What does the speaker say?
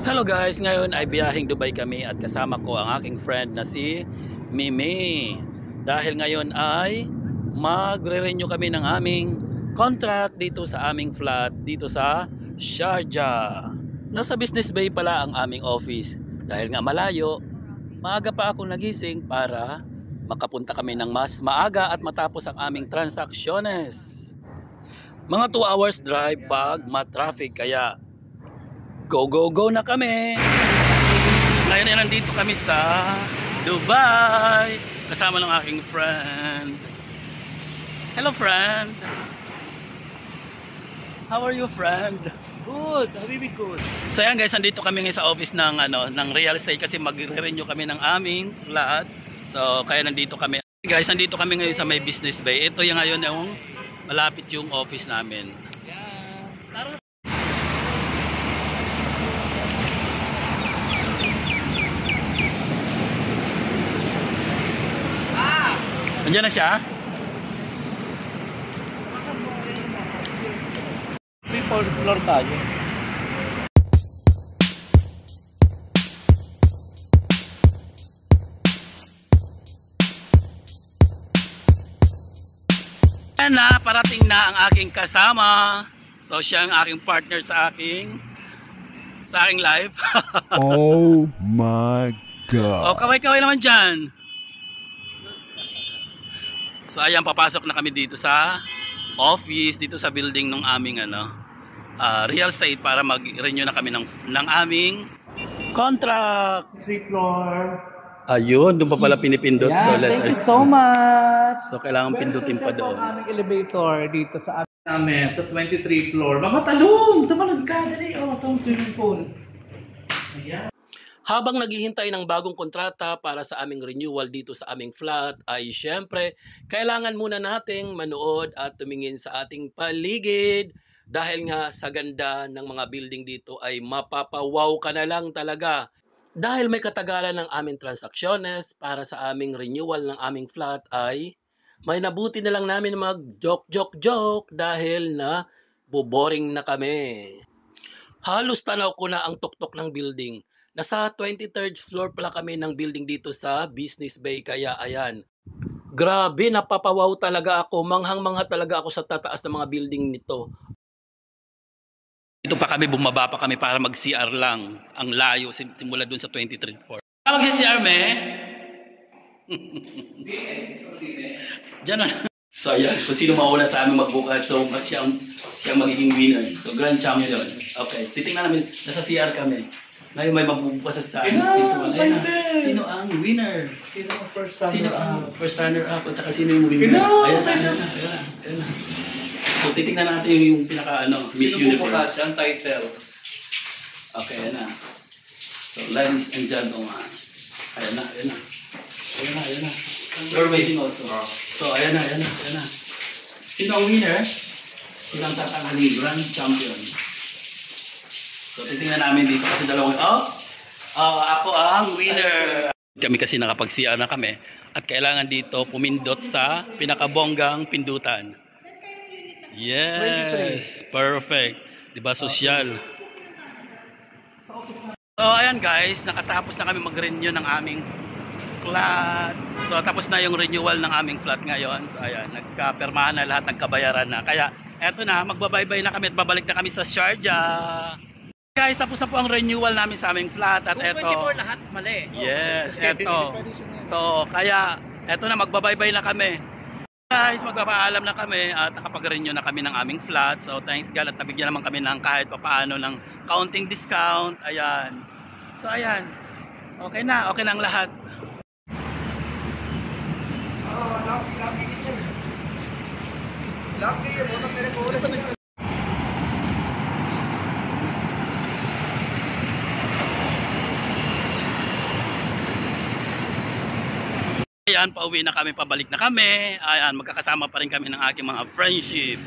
Hello guys, ngayon ay biyaheng Dubai kami at kasama ko ang aking friend na si Mimi. Dahil ngayon ay magre-renew kami ng aming contract dito sa aming flat dito sa Sharjah. Nasa Business Bay pala ang aming office. Dahil nga malayo, maaga pa akong nagising para makapunta kami ng mas maaga at matapos ang aming transacciones. Mga 2 hours drive pag ma-traffic, kaya go go go na kami. Ngayon ay nandito kami sa Dubai kasama ng aking friend. Hello friend. How are you friend? Good, habibi good. So yan guys, nandito kami ngayon sa office ng real estate kasi magre-renew kami ng aming flat. So kaya nandito kami. Guys, nandito kami ngayon sa may Business Bay. Ito yung ngayon yung malapit yung office namin. Yeah. Nandiyan na siya? May fourth floor tayo. Ayan na, parating na ang aking kasama. So siya ang aking partner sa aking live. Oh my God. O, kaway-kaway naman dyan. So ayan, papasok na kami dito sa office, dito sa building ng aming real estate para mag-renew na kami ng aming contract. 3 floor. Ayun, doon pa pala pinipindot. Yeah, So thank you letters. so much. So kailangan pindutin pa doon. Ang aming elevator dito sa amin sa 23 floor. Mama talong! Tumalog ka, dali. Oh, itong swimming pool. Ayan. Habang naghihintay ng bagong kontrata para sa aming renewal dito sa aming flat, ay syempre, kailangan muna nating manood at tumingin sa ating paligid. Dahil nga sa ganda ng mga building dito ay mapapawaw ka na lang talaga. Dahil may katagalan ng aming transacciones para sa aming renewal ng aming flat ay may nabuti na lang namin mag-joke dahil na boring na kami. Halos tanaw ko na ang tuktok ng building. Nasa 23rd floor pala kami ng building dito sa Business Bay, kaya ayan. Grabe, napapawaw talaga ako. Manghang-mangha talaga ako sa tataas ng mga building nito. Dito pa kami, bumaba pa kami para mag-CR lang. Ang layo, simula dun sa 23rd floor. Mag-CR, me? Diyan na. So ayan, kung sino mauna sa amin magbukas, so siya magiging winner. So grand champion. Okay, titingnan namin, nasa CR kami. Ngayon may mabubukas sa amin. Sino ang winner? Sino ang first First runner up at saka sino yung winner? Ayan na. So titingnan natin yung pinaka Miss Universe. Ang title. Okay, ayan na. So ladies and gentlemen. Ayan na. You're waiting also. So ayan na. Sino ang winner? Sino ang tatanghaling grand champion? So titingnan namin dito kasi dalawang ako ang winner. Kami kasi nakapag-CR na kami at kailangan dito pumindot sa pinakabonggang pindutan. Yes, perfect. 'Di ba social? So ayan guys, nakatapos na kami mag-renew ng aming flat. So tapos na yung renewal ng aming flat ngayon. So ayan, nagkapirmahan na lahat, nagkabayaran na. Kaya eto na, magbabaybay na kami at babalik na kami sa Sharjah. Guys, tapos na po ang renewal namin sa aming flat at eto. 24 lahat mali. Yes, eto. So, kaya eto na, magbabaybay na kami. Guys, magpapaalam na kami at nakapag-renew na kami ng aming flat. So, thanks God at nabigyan naman kami ng kahit papaano ng counting discount. Ayan. So, ayan. Okay na ang lahat. Ayan, pauwi na kami, pabalik na kami. Ayan, magkakasama pa rin kami ng aking mga friendship.